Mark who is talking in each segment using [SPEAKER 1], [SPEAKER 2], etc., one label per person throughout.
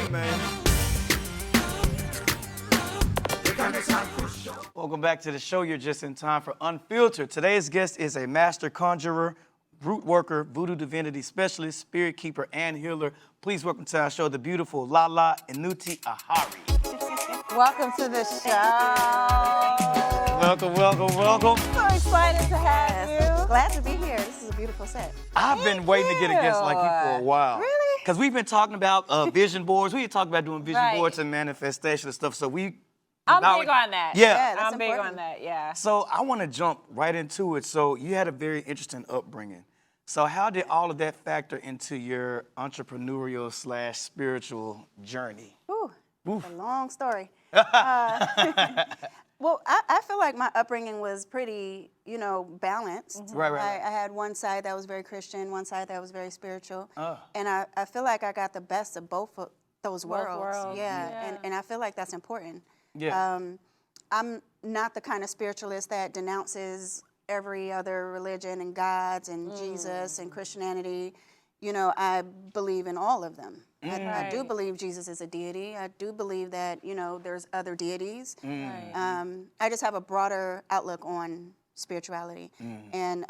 [SPEAKER 1] in, man. Welcome back to the show. You're just in time for Unfiltered. Today's guest is a master conjurer, root worker, voodoo divinity specialist, spirit keeper, and healer. Please welcome to our show the beautiful Lala Inuti Ahari.
[SPEAKER 2] Welcome to the show.
[SPEAKER 1] Welcome, welcome, welcome.
[SPEAKER 2] So excited to have you. Glad to be here. This is a beautiful set.
[SPEAKER 1] I've been waiting to get a guest like you for a while.
[SPEAKER 2] Really?
[SPEAKER 1] Because we've been talking about vision boards. We talked about doing vision
[SPEAKER 2] Right.
[SPEAKER 1] boards and manifestation and stuff. So
[SPEAKER 2] I'm big on that.
[SPEAKER 1] Yeah.
[SPEAKER 2] That's
[SPEAKER 3] I'm big
[SPEAKER 2] important.
[SPEAKER 3] on that, yeah.
[SPEAKER 1] So I want to jump right into it. So you had a very interesting upbringing. So how did all of that factor into your entrepreneurial / spiritual journey?
[SPEAKER 2] Ooh,
[SPEAKER 1] Oof.
[SPEAKER 2] a long story. Well, I feel like my upbringing was pretty, balanced.
[SPEAKER 1] Right.
[SPEAKER 2] I had one side that was very Christian, one side that was very spiritual.
[SPEAKER 1] Oh.
[SPEAKER 2] And I feel like I got the best of both of those worlds.
[SPEAKER 3] worlds,
[SPEAKER 2] Yeah.
[SPEAKER 3] yeah.
[SPEAKER 2] And I feel like that's important.
[SPEAKER 1] Yeah.
[SPEAKER 2] I'm not the kind of spiritualist that denounces every other religion and gods and Jesus and Christianity. I believe in all of them. I do
[SPEAKER 3] Right.
[SPEAKER 2] believe Jesus is a deity. I do believe that, there's other deities.
[SPEAKER 3] Right.
[SPEAKER 2] I just have a broader outlook on spirituality. And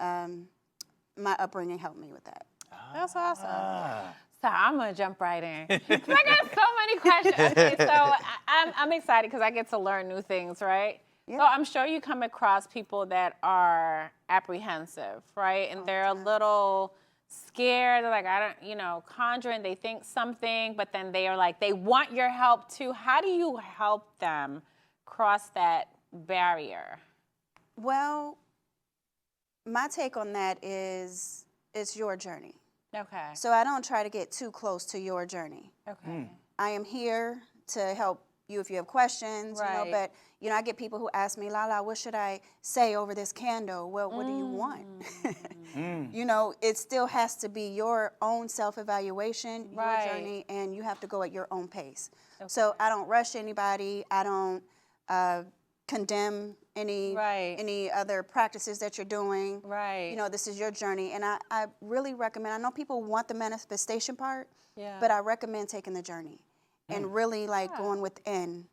[SPEAKER 2] my upbringing helped me with that.
[SPEAKER 3] That's awesome.
[SPEAKER 1] Ah.
[SPEAKER 3] So I'm gonna jump right in. 'Cause I got so many questions. Okay, so I'm excited because I get to learn new things, right?
[SPEAKER 2] Yeah.
[SPEAKER 3] So I'm sure you come across people that are apprehensive, right? And they're a little scared. They're like, conjuring. They think something, but then they are like, they want your help too. How do you help them cross that barrier?
[SPEAKER 2] Well, my take on that is it's your journey.
[SPEAKER 3] Okay.
[SPEAKER 2] So I don't try to get too close to your journey.
[SPEAKER 3] Okay.
[SPEAKER 2] I am here to help you if you have questions,
[SPEAKER 3] Right.
[SPEAKER 2] but I get people who ask me, Lala, what should I say over this candle? Well, what do you want? It still has to be your own self-evaluation,
[SPEAKER 3] Right.
[SPEAKER 2] your journey, and you have to go at your own pace. So I don't rush anybody. I don't condemn any other practices that you're doing.
[SPEAKER 3] Right.
[SPEAKER 2] This is your journey, and I really recommend. I know people want the manifestation part,
[SPEAKER 3] Yeah.
[SPEAKER 2] but I recommend taking the journey and really going within,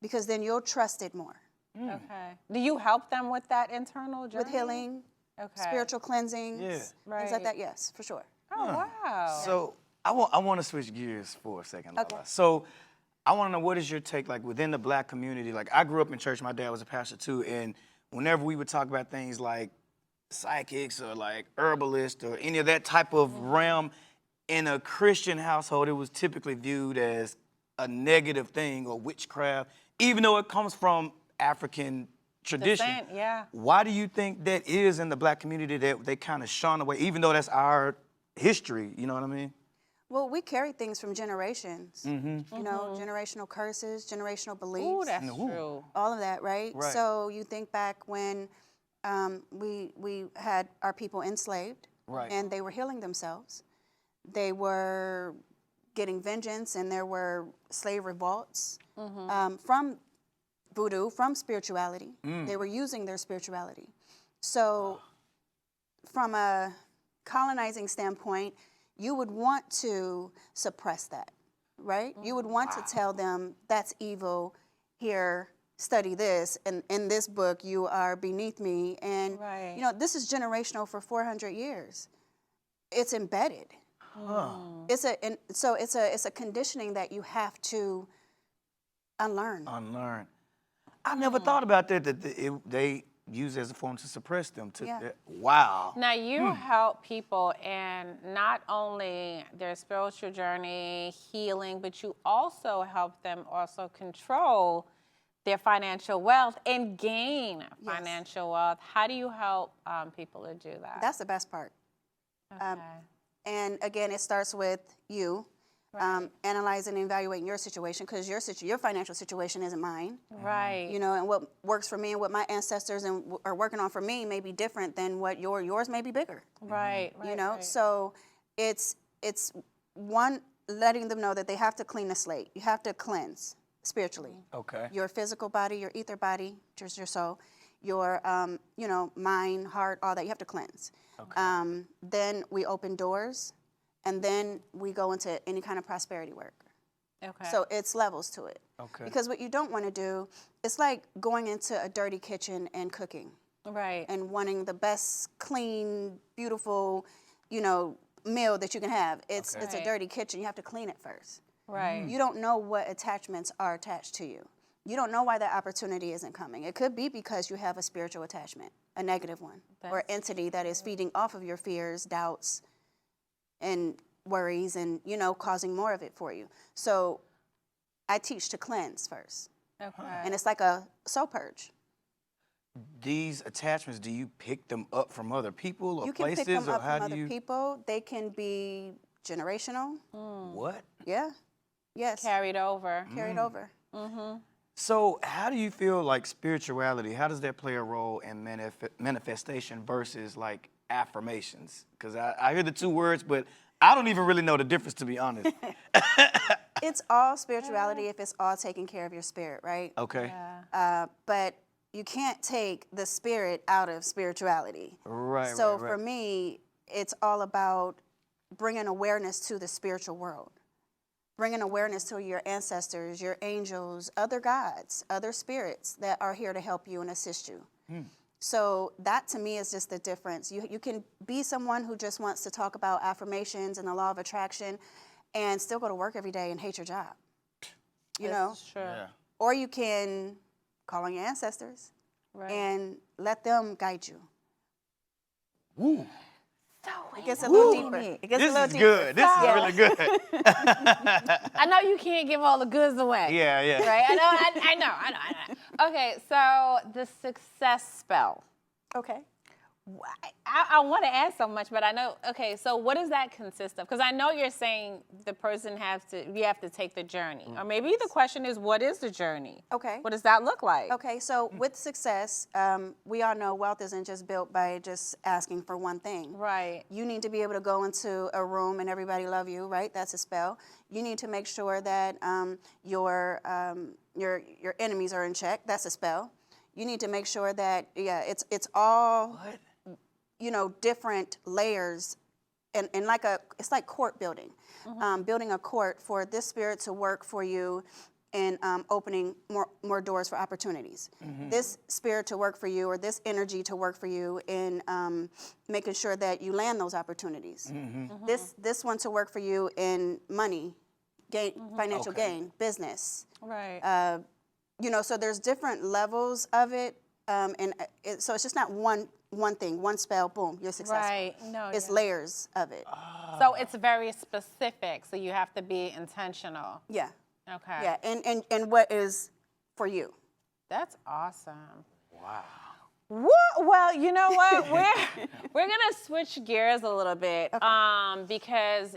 [SPEAKER 2] because then you'll trust it more.
[SPEAKER 3] Okay. Do you help them with that internal journey?
[SPEAKER 2] With healing,
[SPEAKER 3] Okay.
[SPEAKER 2] spiritual cleansings,
[SPEAKER 1] Yeah.
[SPEAKER 2] things
[SPEAKER 3] Right.
[SPEAKER 2] like that. Yes, for sure.
[SPEAKER 3] Oh, wow.
[SPEAKER 1] So I want to switch gears for a second, Lala.
[SPEAKER 2] Okay.
[SPEAKER 1] So I want to know, what is your take, like, within the Black community? Like, I grew up in church. My dad was a pastor too, and whenever we would talk about things like psychics or like herbalists or any of that type of realm in a Christian household, it was typically viewed as a negative thing or witchcraft, even though it comes from African tradition.
[SPEAKER 3] Descent, yeah.
[SPEAKER 1] Why do you think that is in the Black community, that they kind of shun away, even though that's our history? You know what I mean?
[SPEAKER 2] Well, we carry things from generations. Generational curses, generational beliefs.
[SPEAKER 3] Ooh, that's true.
[SPEAKER 2] All of that, right?
[SPEAKER 1] Right.
[SPEAKER 2] So you think back when we had our people enslaved,
[SPEAKER 1] Right.
[SPEAKER 2] and they were healing themselves. They were getting vengeance, and there were slave revolts from voodoo, from spirituality. They were using their spirituality. So from a colonizing standpoint, you would want to suppress that, right? You would want to tell them, that's evil, here, study this, and in this book, you are beneath me. And,
[SPEAKER 3] Right.
[SPEAKER 2] this is generational for 400 years. It's embedded. It's a conditioning that you have to unlearn.
[SPEAKER 1] Unlearn. I never thought about that, they use it as a form to suppress them.
[SPEAKER 2] Yeah.
[SPEAKER 1] Wow.
[SPEAKER 3] Now, you help people in not only their spiritual journey, healing, but you also help them also control their financial wealth and gain financial wealth. How do you help people to do that?
[SPEAKER 2] That's the best part.
[SPEAKER 3] Okay.
[SPEAKER 2] And again, it starts with you analyzing and evaluating your situation, because your financial situation isn't mine.
[SPEAKER 3] Right.
[SPEAKER 2] And what works for me and what my ancestors are working on for me may be different than what yours may be bigger.
[SPEAKER 3] Right. Right.
[SPEAKER 2] So it's one, letting them know that they have to clean the slate. You have to cleanse spiritually.
[SPEAKER 1] Okay.
[SPEAKER 2] Your physical body, your ether body, just your soul, your mind, heart, all that. You have to cleanse.
[SPEAKER 1] Okay.
[SPEAKER 2] Then we open doors, and then we go into any kind of prosperity work.
[SPEAKER 3] Okay.
[SPEAKER 2] So it's levels to it.
[SPEAKER 1] Okay.
[SPEAKER 2] Because what you don't want to do, it's like going into a dirty kitchen and cooking
[SPEAKER 3] Right.
[SPEAKER 2] and wanting the best, clean, beautiful, you know, meal that you can have. It's a
[SPEAKER 3] Right.
[SPEAKER 2] dirty kitchen. You have to clean it first.
[SPEAKER 3] Right.
[SPEAKER 2] You don't know what attachments are attached to you. You don't know why that opportunity isn't coming. It could be because you have a spiritual attachment, a negative one, or entity that is feeding off of your fears, doubts, and worries, and, you know, causing more of it for you. So I teach to cleanse first.
[SPEAKER 3] Okay.
[SPEAKER 2] And it's like a soul purge.
[SPEAKER 1] These attachments, do you pick them up from other people or
[SPEAKER 2] You can
[SPEAKER 1] places,
[SPEAKER 2] pick them
[SPEAKER 1] or
[SPEAKER 2] up
[SPEAKER 1] how
[SPEAKER 2] from
[SPEAKER 1] do
[SPEAKER 2] other
[SPEAKER 1] you?
[SPEAKER 2] people. They can be generational.
[SPEAKER 1] What?
[SPEAKER 2] Yeah. Yes.
[SPEAKER 3] Carried over.
[SPEAKER 2] Carried over.
[SPEAKER 1] So how do you feel like spirituality, how does that play a role in manifestation versus like affirmations? Because I hear the two words, but I don't even really know the difference, to be honest.
[SPEAKER 2] It's all spirituality if it's all taking care of your spirit, right?
[SPEAKER 1] Okay.
[SPEAKER 2] But you can't take the spirit out of spirituality.
[SPEAKER 1] Right,
[SPEAKER 2] So
[SPEAKER 1] right,
[SPEAKER 2] for
[SPEAKER 1] right.
[SPEAKER 2] me, it's all about bringing awareness to the spiritual world, bringing awareness to your ancestors, your angels, other gods, other spirits that are here to help you and assist you. So that to me is just the difference. You can be someone who just wants to talk about affirmations and the law of attraction and still go to work every day and hate your job. You know?
[SPEAKER 3] Sure.
[SPEAKER 1] Yeah.
[SPEAKER 2] Or you can call on your ancestors
[SPEAKER 3] Right.
[SPEAKER 2] and let them guide you.
[SPEAKER 1] Woo.
[SPEAKER 2] It gets a little deeper.
[SPEAKER 3] Woo.
[SPEAKER 2] It gets
[SPEAKER 1] This
[SPEAKER 2] a little
[SPEAKER 1] is
[SPEAKER 2] deeper.
[SPEAKER 1] good. This is really good.
[SPEAKER 3] I know you can't give all the goods away.
[SPEAKER 1] Yeah, yeah.
[SPEAKER 3] Right? I know. Okay, so the success spell.
[SPEAKER 2] Okay.
[SPEAKER 3] I want to ask so much, but I know. Okay, so what does that consist of? Because I know you're saying the person you have to take the journey, or maybe the question is, what is the journey?
[SPEAKER 2] Okay.
[SPEAKER 3] What does that look like?
[SPEAKER 2] Okay, so with success, we all know wealth isn't just built by just asking for one thing.
[SPEAKER 3] Right.
[SPEAKER 2] You need to be able to go into a room and everybody love you, right? That's a spell. You need to make sure that your enemies are in check. That's a spell. You need to make sure that it's all you know, different layers, and it's like court building, building a court for this spirit to work for you in opening more doors for opportunities. This spirit to work for you, or this energy to work for you in making sure that you land those opportunities. This one to work for you in money, financial gain, business.
[SPEAKER 3] Right.
[SPEAKER 2] You know, so there's different levels of it, so it's just not one thing, one spell, boom, you're successful.
[SPEAKER 3] Right. No.
[SPEAKER 2] It's layers of it.
[SPEAKER 3] So it's very specific. So you have to be intentional.
[SPEAKER 2] Yeah.
[SPEAKER 3] Okay.
[SPEAKER 2] Yeah, and what is for you.
[SPEAKER 3] That's awesome.
[SPEAKER 1] Wow.
[SPEAKER 3] Well, you know what? We're gonna switch gears a little bit, because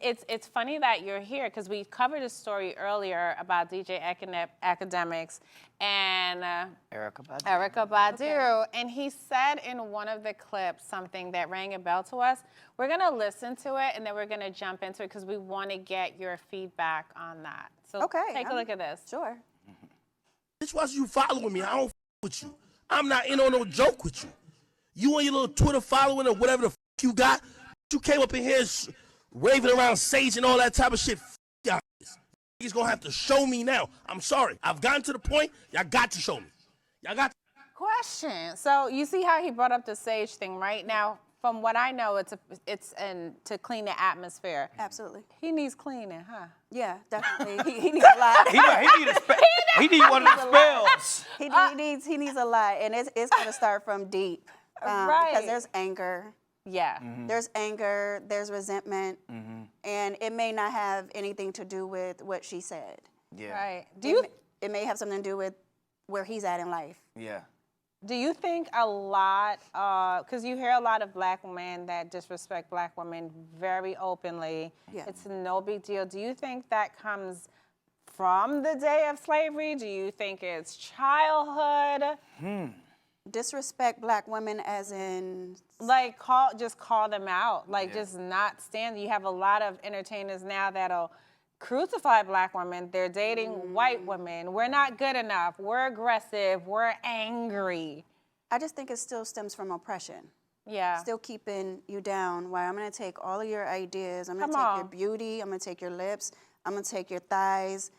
[SPEAKER 3] it's funny that you're here, because we covered a story earlier about DJ Academics and Erykah Badu, and he said in one of the clips something that rang a bell to us. We're gonna listen to it, and then we're gonna jump into it because we want to get your feedback on that. So take a look at this.
[SPEAKER 2] Sure.
[SPEAKER 4] Bitch, why you following me? I don't with you. I'm not in on no joke with you. You and your little Twitter following or whatever the you got, you came up in here raving around Sage and all that type of shit. Y'all niggas gonna have to show me now. I'm sorry. I've gotten to the point. Y'all got to show me. Y'all got to.
[SPEAKER 3] Question. So you see how he brought up the sage thing, right? Now, from what I know, it's to clean the atmosphere.
[SPEAKER 2] Absolutely.
[SPEAKER 3] He needs cleaning, huh?
[SPEAKER 2] Yeah, definitely. He needs a lot.
[SPEAKER 1] He need one of the spells.
[SPEAKER 2] He needs a lot, and it's gonna start from deep,
[SPEAKER 3] Right.
[SPEAKER 2] because there's anger.
[SPEAKER 3] Yeah.
[SPEAKER 2] There's anger, there's resentment, and it may not have anything to do with what she said.
[SPEAKER 1] Yeah.
[SPEAKER 3] Right.
[SPEAKER 2] It may have something to do with where he's at in life.
[SPEAKER 1] Yeah.
[SPEAKER 3] Do you think a lot, because you hear a lot of black men that disrespect black women very openly, it's no big deal. Do you think that comes from the day of slavery? Do you think it's childhood?
[SPEAKER 2] Disrespect black women as in...
[SPEAKER 3] Like, just call them out. Like, just not stand. You have a lot of entertainers now that'll crucify black women. They're dating white women. We're not good enough. We're aggressive. We're angry.
[SPEAKER 2] I just think it still stems from oppression.
[SPEAKER 3] Yeah.
[SPEAKER 2] Still keeping you down. Why I'm going to take all of your ideas. I'm going to take your beauty. I'm going to take your lips. I'm gonna take your thighs.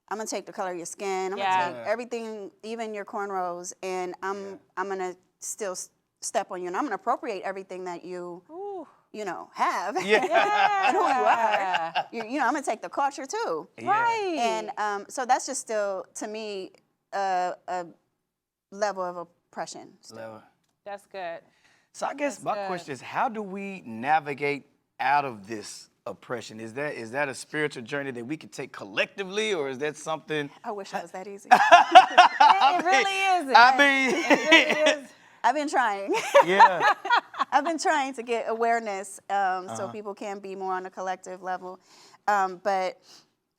[SPEAKER 2] I'm gonna take the color of your skin. I'm
[SPEAKER 3] Yeah.
[SPEAKER 2] gonna take everything, even your cornrows, and I'm gonna still step on you, and I'm gonna appropriate everything that you have. And who you are. I'm gonna take the culture too.
[SPEAKER 3] Right.
[SPEAKER 2] And so that's just still, to me, a level of oppression. Still.
[SPEAKER 3] That's good.
[SPEAKER 1] So I guess my question is, how do we navigate out of this oppression? Is that a spiritual journey that we can take collectively, or is that something?
[SPEAKER 2] I wish it was that easy.
[SPEAKER 3] It really is.
[SPEAKER 1] I mean,
[SPEAKER 3] It really is.
[SPEAKER 2] I've been trying.
[SPEAKER 1] yeah.
[SPEAKER 2] I've been trying to get awareness so people can be more on a collective level. But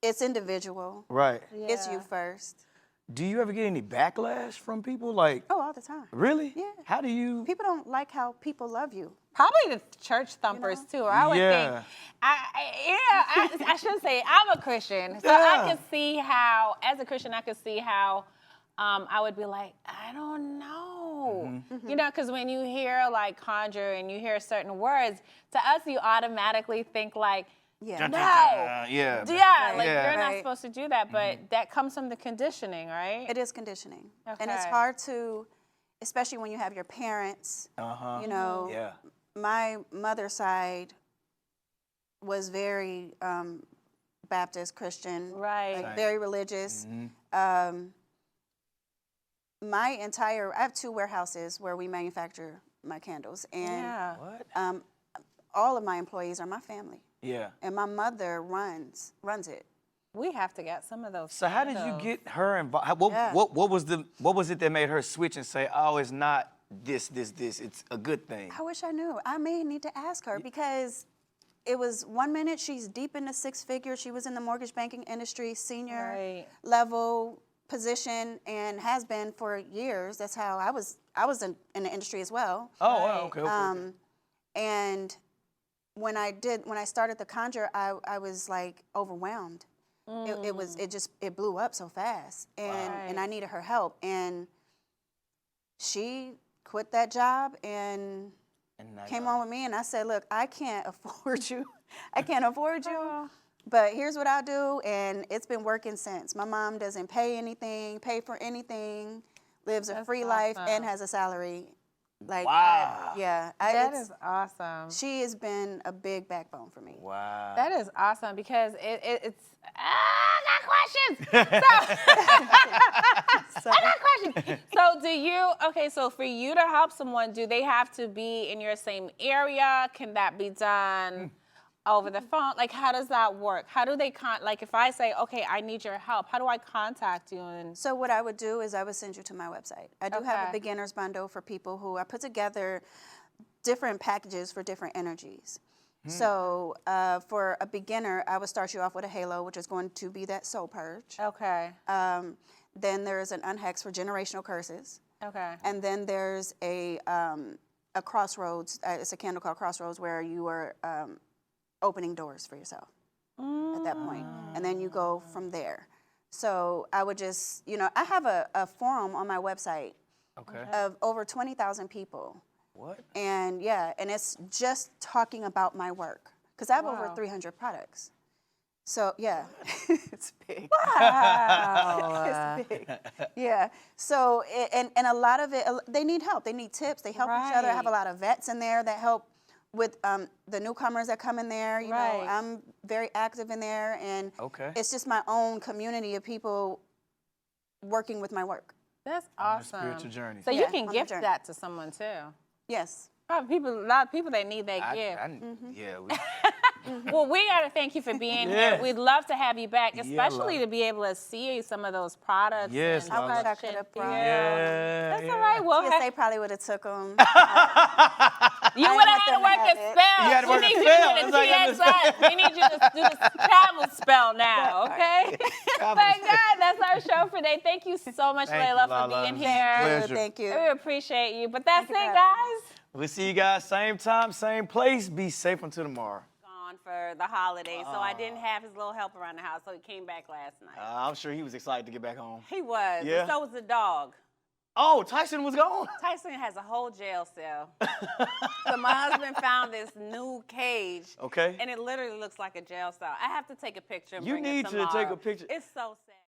[SPEAKER 2] it's individual.
[SPEAKER 1] Right.
[SPEAKER 2] It's you first.
[SPEAKER 1] Do you ever get any backlash from people? Like,
[SPEAKER 2] Oh, all the time.
[SPEAKER 1] really?
[SPEAKER 2] Yeah.
[SPEAKER 1] How do you?
[SPEAKER 2] People don't like how people love you.
[SPEAKER 3] Probably the church thumpers too. I would
[SPEAKER 1] Yeah.
[SPEAKER 3] think. I should say I'm a Christian, so
[SPEAKER 1] Yeah.
[SPEAKER 3] I could see how, as a Christian, I could see how I would be like, I don't know, because when you hear like conjure and you hear certain words, to us you automatically think like,
[SPEAKER 2] Yeah.
[SPEAKER 3] no,
[SPEAKER 1] Yeah.
[SPEAKER 3] yeah, like
[SPEAKER 1] Yeah.
[SPEAKER 3] you're not
[SPEAKER 2] Right.
[SPEAKER 3] supposed to do that, but that comes from the conditioning, right?
[SPEAKER 2] It is conditioning. And it's
[SPEAKER 3] Okay.
[SPEAKER 2] hard to, especially when you have your parents, you know,
[SPEAKER 1] Yeah.
[SPEAKER 2] my mother's side was very Baptist Christian,
[SPEAKER 3] Right.
[SPEAKER 2] like very religious. I have 2 warehouses where we manufacture my candles, and
[SPEAKER 3] Yeah.
[SPEAKER 1] What?
[SPEAKER 2] all of my employees are my family,
[SPEAKER 1] Yeah.
[SPEAKER 2] and my mother runs it.
[SPEAKER 3] We have to get some of those.
[SPEAKER 1] So how did you
[SPEAKER 3] candles.
[SPEAKER 1] get her involved? What was it that made her switch and say, oh, it's not this, it's a good thing?
[SPEAKER 2] I wish I knew. I may need to ask her, because it was one minute she's deep into 6 figures. She was in the mortgage banking industry, senior
[SPEAKER 3] Right.
[SPEAKER 2] level position, and has been for years. That's how I was in the industry as well.
[SPEAKER 1] Oh, wow, okay.
[SPEAKER 2] And when I started the conjure, I was like overwhelmed. It blew up so fast, and I needed her help, and she quit that job and came on with me, and I said, look, I can't afford you. But here's what I'll do, and it's been working since. My mom doesn't pay for anything, lives a free life, and has a salary. Like,
[SPEAKER 1] Wow.
[SPEAKER 3] That is awesome.
[SPEAKER 2] She has been a big backbone for me.
[SPEAKER 1] Wow.
[SPEAKER 3] That is awesome, because it's. I got questions. I got questions. So for you to help someone, do they have to be in your same area? Can that be done over the phone? Like, how does that work? How do they like, if I say, okay, I need your help, how do I contact you? And
[SPEAKER 2] So what I would do is I would send you to my website. I do have a
[SPEAKER 3] Okay.
[SPEAKER 2] beginner's bundle for people who I put together different packages for different energies. So for a beginner, I would start you off with a halo, which is going to be that soul purge.
[SPEAKER 3] Okay.
[SPEAKER 2] Then there's an unhex for generational curses.
[SPEAKER 3] Okay.
[SPEAKER 2] And then there's a crossroads. It's a candle called Crossroads, where you are opening doors for yourself at that point. And then you go from there. So I would just, I have a forum on my website
[SPEAKER 1] Okay.
[SPEAKER 2] of over 20,000 people.
[SPEAKER 1] What?
[SPEAKER 2] And and it's just talking about my work, because I have over
[SPEAKER 3] Wow.
[SPEAKER 2] 300 products. So it's big.
[SPEAKER 3] Wow.
[SPEAKER 2] It's big. Yeah. So and a lot of it, they need help. They need tips. They help each other. I have a lot of vets in there that help with the newcomers that come in there. You know, I'm very active in there, and it's just my own community of people working with my work.
[SPEAKER 3] That's
[SPEAKER 1] On a
[SPEAKER 3] awesome.
[SPEAKER 1] spiritual journey.
[SPEAKER 3] So you
[SPEAKER 2] Yeah,
[SPEAKER 3] can
[SPEAKER 2] on the
[SPEAKER 3] gift
[SPEAKER 2] journey.
[SPEAKER 3] that to someone too.
[SPEAKER 2] Yes.
[SPEAKER 3] Probably a lot of people that need that gift.
[SPEAKER 1] Yeah.
[SPEAKER 3] Well, we got to thank you for being
[SPEAKER 1] Yeah.
[SPEAKER 3] here. We'd love to have you back,
[SPEAKER 1] Yeah,
[SPEAKER 3] especially
[SPEAKER 1] love
[SPEAKER 3] to be able to see some of those products.
[SPEAKER 1] Yes,
[SPEAKER 3] and
[SPEAKER 1] I wish
[SPEAKER 2] I could have brought
[SPEAKER 3] That's all right. Well,
[SPEAKER 2] TSA probably would have took them.
[SPEAKER 3] you would have
[SPEAKER 2] want
[SPEAKER 3] had to
[SPEAKER 2] them to
[SPEAKER 3] work
[SPEAKER 2] have
[SPEAKER 3] a
[SPEAKER 2] it.
[SPEAKER 3] spell.
[SPEAKER 1] You had to work
[SPEAKER 3] we
[SPEAKER 1] a
[SPEAKER 3] need
[SPEAKER 1] spell.
[SPEAKER 3] you to
[SPEAKER 1] It's like
[SPEAKER 3] do the TSI. We need you to do the travel spell now, okay?
[SPEAKER 1] Travel
[SPEAKER 3] But
[SPEAKER 1] spell.
[SPEAKER 3] God, that's our show for today. Thank you so much,
[SPEAKER 1] Thank you,
[SPEAKER 3] Layla,
[SPEAKER 1] Lala.
[SPEAKER 3] for being
[SPEAKER 1] It's a
[SPEAKER 3] here.
[SPEAKER 1] pleasure.
[SPEAKER 2] Thank you.
[SPEAKER 3] We appreciate you. But that's
[SPEAKER 2] Thank you
[SPEAKER 3] it,
[SPEAKER 2] for
[SPEAKER 3] guys.
[SPEAKER 1] We'll see you guys same time, same place. Be safe until tomorrow.
[SPEAKER 3] Gone for the holidays, so I didn't have his little help around the house, so he came back last night.
[SPEAKER 1] I'm sure he was excited to get back home.
[SPEAKER 3] He was.
[SPEAKER 1] Yeah.
[SPEAKER 3] And so was the dog.
[SPEAKER 1] Oh, Tyson was gone.
[SPEAKER 3] Tyson has a whole jail cell. So my husband found this new cage.
[SPEAKER 1] Okay.
[SPEAKER 3] And it literally looks like a jail cell. I have to take a picture and
[SPEAKER 1] You
[SPEAKER 3] bring it
[SPEAKER 1] need to
[SPEAKER 3] tomorrow.
[SPEAKER 1] take a picture.
[SPEAKER 3] It's so sad.